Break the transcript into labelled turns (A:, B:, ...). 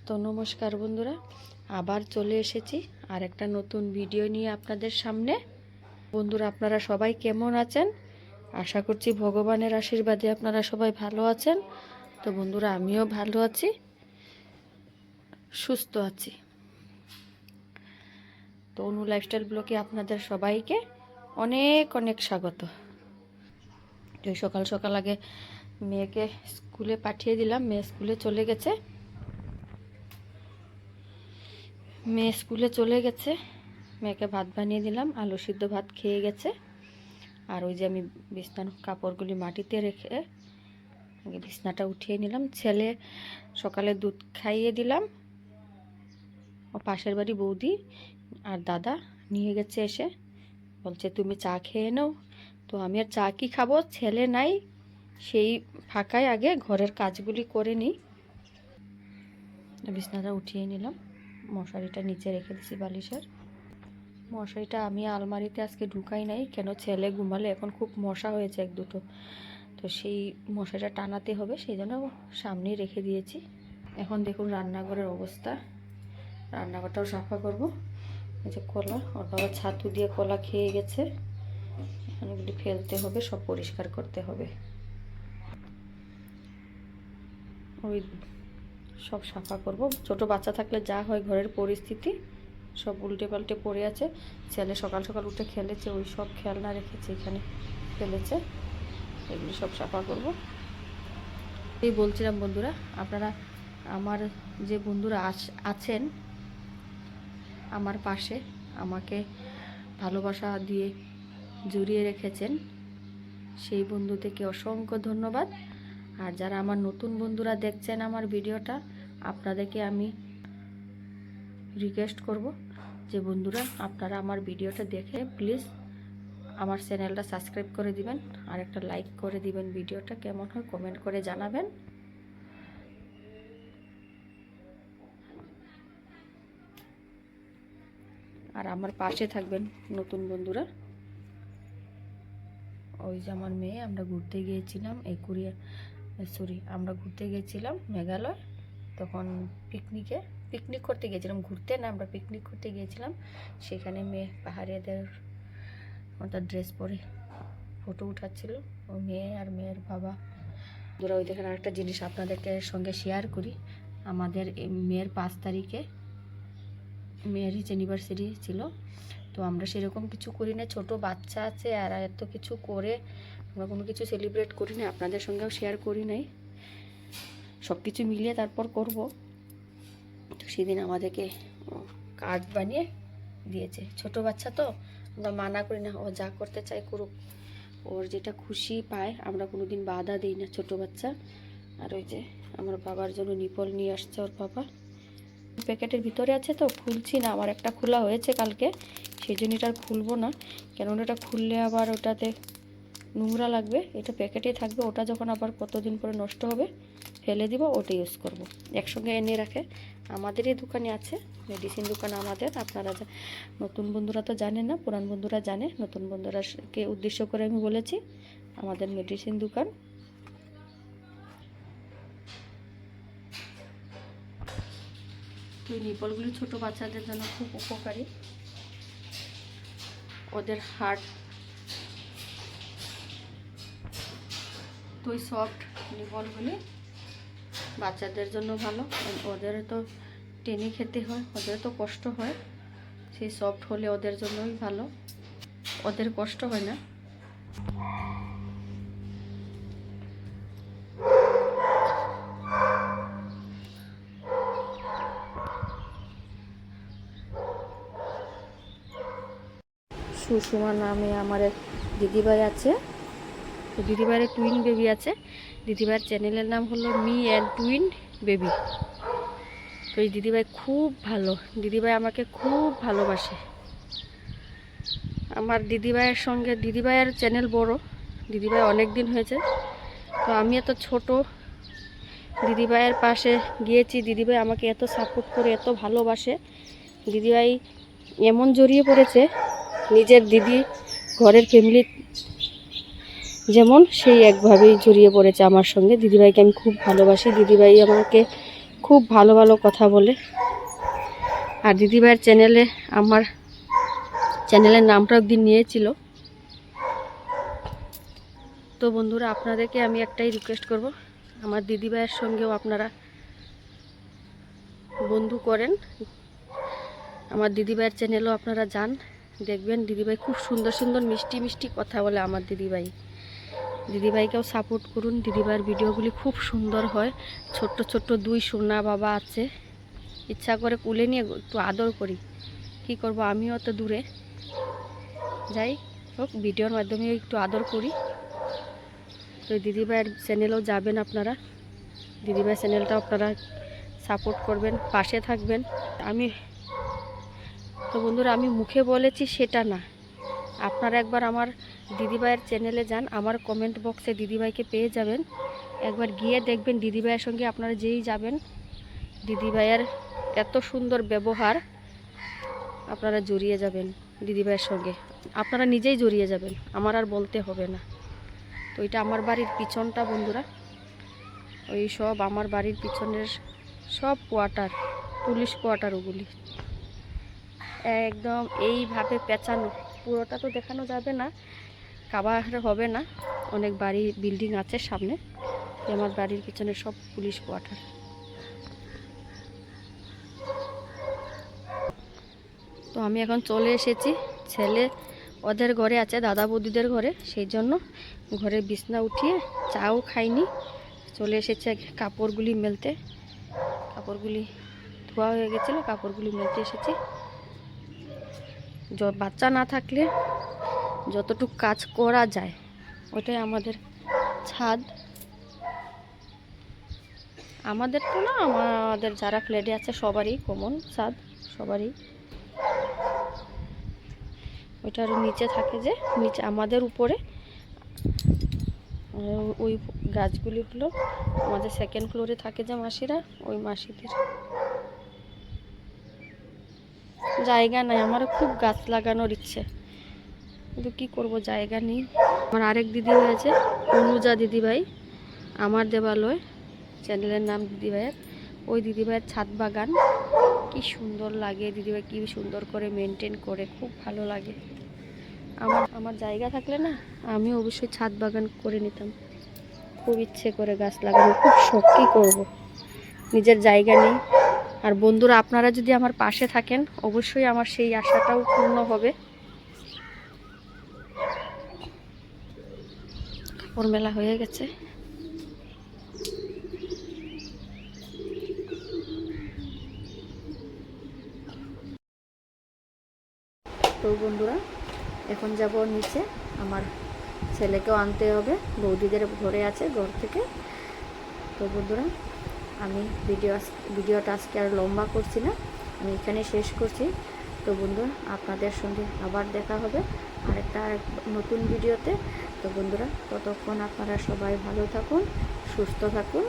A: তো নমস্কার বন্ধুরা, আবার চলে এসেছি আর একটা নতুন ভিডিও নিয়ে আপনাদের সামনে। বন্ধুরা, আপনারা সবাই কেমন আছেন? আশা করছি ভগবানের আশীর্বাদে আপনারা সবাই ভালো আছেন। তো বন্ধুরা, আমিও ভালো আছি, সুস্থ আছি। তো অনু লাইফস্টাইল ব্লগে আপনাদের সবাইকে অনেক অনেক স্বাগত। তো সকাল সকাল আগে মেয়েকে স্কুলে পাঠিয়ে দিলাম, মেয়ে স্কুলে চলে গেছে। মেয়েকে ভাত বানিয়ে দিলাম, আলু সিদ্ধ ভাত খেয়ে গেছে। আর ওই যে আমি বিছনার কাপড়গুলি মাটিতে রেখে আগে বিছনাটা উঠিয়ে নিলাম। ছেলে সকালে দুধ খাইয়ে দিলাম, ও পাশের বাড়ি বৌদি আর দাদা নিয়ে গেছে, এসে বলছে তুমি চা খেয়ে নাও। তো আমি আর চা কি খাবো, ছেলে নাই, সেই ফাঁকায় আগে ঘরের কাজগুলি করে নিই। বিছনাটা উঠিয়ে নিলাম, মশারিটা নিচে রেখে দিছি বালিশের। মশারিটা আমি আলমারিতে আজকে ঢুকাই নাই, কেন ছেলে ঘুমালে এখন খুব মশা হয়েছে এক দুটো, তো সেই মশারিটা টানাতে হবে, সেই জন্য সামনেই রেখে দিয়েছি। এখন দেখুন রান্নাঘরের অবস্থা, রান্নাঘরটাও সাফা করব। এই যে কলা, ওর বাবা ছাতু দিয়ে কলা খেয়ে গেছে, এগুলি ফেলতে হবে, সব পরিষ্কার করতে হবে। ওই সব সাফা করব। ছোট বাচ্চা থাকলে যা হয় ঘরের পরিস্থিতি, সব উল্টে পাল্টে পড়ে আছে। ছেলে সকাল সকাল উঠে খেলেছে, ওই সব খেলনা রেখেছে এখানে ফেলেছে, এগুলি সব সাফা করব। এই বলছিলাম বন্ধুরা, আপনারা আমার যে বন্ধুরা আছেন আমার পাশে, আমাকে ভালোবাসা দিয়ে জড়িয়ে রেখেছেন, সেই বন্ধু থেকে অসংখ্য ধন্যবাদ। আর যারা আমার নতুন বন্ধুরা দেখছেন আমার ভিডিওটা, আপনাদেরকে আমি রিকোয়েস্ট করব যে বন্ধুরা, আপনারা আমার ভিডিওটা দেখে প্লিজ আমার চ্যানেলটা সাবস্ক্রাইব করে দিবেন, আর একটা লাইক করে দিবেন। ভিডিওটা কেমন হয় কমেন্ট করে জানাবেন। আর আমার পাশে থাকবেন নতুন বন্ধুরা। ওই যে আমার মেয়ে, আমরা ঘুরতে গিয়েছিলাম আমরা ঘুরতে গিয়েছিলাম মেঘালয়, তখন পিকনিক করতে গিয়েছিলাম, ঘুরতে না, আমরা পিকনিক করতে গিয়েছিলাম। সেখানে মেয়ে পাহাড়িয়াদের তার ড্রেস পরে ফটো উঠাচ্ছিল, ও মেয়ে আর মেয়ের বাবা। ওরা ওই দেখেন আরেকটা জিনিস আপনাদেরকে সঙ্গে শেয়ার করি। আমাদের মেয়ের 5 তারিখে মেয়ের অ্যানিভার্সারি ছিল, তো আমরা সেরকম কিছু করি না, ছোট বাচ্চা আছে আর এত কিছু করে আমরা কোনো কিছু সেলিব্রেট করি না, আপনাদের সঙ্গেও শেয়ার করি নাই। সব কিছু মিলিয়ে তারপর করব। তো সেদিন আমাদেরকে কার্ড বানিয়ে দিয়েছে, ছোট বাচ্চা তো আমরা মানা করি না, ও যা করতে চায় করুক, ওর যেটা খুশি পায়, আমরা কোনো দিন বাধা দিই না, ছোট বাচ্চা। আর ওই যে আমার বাবার জন্য নিপল নিয়ে আসছে ওর বাবা, প্যাকেটের ভিতরে আছে, তো খুলছি না, আমার একটা খোলা হয়েছে কালকে, সেই জন্য এটা আর খুলবো না, কেননা এটা খুললে আবার ওটাতে নোংরা লাগবে। এটা প্যাকেটে থাকবে, ওটা যখন আবার কতদিন পরে নষ্ট হবে ফেলে দিব, ওটা ইউজ করব। একসঙ্গে এনে রাখে, আমাদেরই দোকানে আছে, মেডিসিন দোকান আমাদের। আপনারা নতুন বন্ধুরা তো জানেন না, পুরান বন্ধুরা জানে। নতুন বন্ধুরাকে উদ্দেশ্য করে আমি বলেছি, আমাদের মেডিসিন দোকান। তো নিপলগুলি ছোটো বাচ্চাদের জন্য খুব উপকারী, ওদের হার্ট তো সফট নিপলগুলি বাচ্চাদের জন্য ভালো। ওদের তো টেনে খেতে হয়, ওদের তো কষ্ট হয়, সেই সফট হলে ওদের জন্যই ভালো, ওদের কষ্ট হয় না। সুষমা নামে আমার এক দিদিভাই আছে, তো দিদিভাইয়ের টুইন বেবি আছে। দিদিভাইয়ের চ্যানেলের নাম হলো মি অ্যান্ড টুইন বেবি। তো এই দিদিভাই খুব ভালো, দিদিভাই আমাকে খুব ভালোবাসে। আমার দিদিভাইয়ের সঙ্গে, দিদিভাইয়ের চ্যানেল বড়, দিদিভাই অনেক দিন হয়েছে, তো আমি এত ছোট, দিদিভাইয়ের পাশে গিয়েছি, দিদিভাই আমাকে এত সাপোর্ট করে, এত ভালোবাসে। দিদিভাই এমন জড়িয়ে পড়েছে, নিজের দিদি ঘরের ফ্যামিলি যেমন, সেই একভাবেই জড়িয়ে পড়েছে আমার সঙ্গে। দিদিভাইকে আমি খুব ভালোবাসি, দিদিভাই আমাকে খুব ভালো ভালো কথা বলে। আর দিদিভাইয়ের চ্যানেলে আমার চ্যানেলের নামটা একদিন নিয়েছিল। তো বন্ধুরা, আপনাদেরকে আমি একটাই রিকোয়েস্ট করব, আমার দিদিভাইয়ের সঙ্গেও আপনারা বন্ধু করেন। আমার দিদিভাইয়ের চ্যানেলও আপনারা যান, দেখবেন দিদিভাই খুব সুন্দর সুন্দর মিষ্টি মিষ্টি কথা বলে। আমার দিদিভাইকেও সাপোর্ট করুন। দিদিভাইয়ের ভিডিওগুলি খুব সুন্দর হয়। ছোট্ট ছোট্ট দুই সোনা বাবা আছে, ইচ্ছা করে কুলে নিয়ে একটু আদর করি। কি করব, আমিও তো দূরে যাই হোক, ভিডিওর মাধ্যমে একটু আদর করি। তো দিদিভাইয়ের চ্যানেলেও যাবেন আপনারা, দিদিভাইয়ের চ্যানেলটাও আপনারা সাপোর্ট করবেন, পাশে থাকবেন। তো বন্ধুরা, আমি মুখে বলেছি সেটা না, আপনারা একবার আমার দিদিভাইয়ের চ্যানেলে যান, আমার কমেন্ট বক্সে দিদিভাইকে পেয়ে যাবেন। একবার গিয়ে দেখবেন, দিদিভাইয়ের সঙ্গে আপনারা যেই যাবেন, দিদিভাইয়ের এত সুন্দর ব্যবহার, আপনারা জড়িয়ে যাবেন দিদিভাইয়ের সঙ্গে, আপনারা নিজেই জড়িয়ে যাবেন, আমার আর বলতে হবে না। তো এটা আমার বাড়ির পিছনটা বন্ধুরা, ওই সব আমার বাড়ির পিছনের সব কোয়ার্টার, পুলিশ কোয়ার্টার, ওগুলি একদম এইভাবে পেঁচানো। পুরোটা তো দেখানো যাবে না, কাভার হবে না, অনেক বাড়ি বিল্ডিং আছে সামনে। আমার বাড়ির পিছনে সব পুলিশ কোয়ার্টার। তো আমি এখন চলে এসেছি, ছেলে ওদের ঘরে আছে, দাদা বৌদিদের ঘরে, সেই জন্য ঘরে বিছনা উঠিয়ে চাও খাইনি, চলে এসেছে কাপড়গুলি মেলতে। কাপড়গুলি ধোয়া হয়ে গেছিলো, কাপড়গুলি মেলতে এসেছি। বাচ্চা না থাকলে যতটুকু কাজ করা যায়, ওটাই আমাদের ছাদ। আমাদের তো না, আমাদের যারা ফ্ল্যাটে আছে সবারই কমন ছাদ, সবারই। ওইটার নিচে থাকে, যে নিচে আমাদের উপরে ওই গাছগুলি হলো আমাদের সেকেন্ড ফ্লোরে থাকে, যে মাসিরা, ওই মাসিদের জায়গা নাই। আমারও খুব গাছ লাগানোর ইচ্ছে, কিন্তু কী করব, জায়গা নেই। আমার আরেক দিদি হয়েছে অনুজা দিদিভাই, আমার দেবালয় চ্যানেলের নাম দিদিভাইয়ের। ওই দিদিভাইয়ের ছাদ বাগান কি সুন্দর লাগে, দিদিভাই কি সুন্দর করে মেনটেন করে, খুব ভালো লাগে। আমার জায়গা থাকলে না, আমি অবশ্যই ছাদ বাগান করে নিতাম। খুব ইচ্ছে করে গাছ লাগানো, খুব শখ, কী করব, নিজের জায়গা নেই। আর বন্ধুরা, আপনারা যদি আমার পাশে থাকেন, অবশ্যই আমার সেই আশাটাও পূর্ণ হবে। কাপড় মেলা হয়ে গেছে। তো বন্ধুরা, এখন যাব নিচে, আমার ছেলেকেও আনতে হবে, বৌদিদের ঘরে আছে, ঘর থেকে। তো বন্ধুরা, আমি ভিডিওটা আজকে আর লম্বা করছি না, আমি এখানে শেষ করছি। তো বন্ধুরা, আপনাদের সঙ্গে আবার দেখা হবে আরেকটা নতুন ভিডিওতে। তো বন্ধুরা, ততক্ষণ আপনারা সবাই ভালো থাকুন, সুস্থ থাকুন।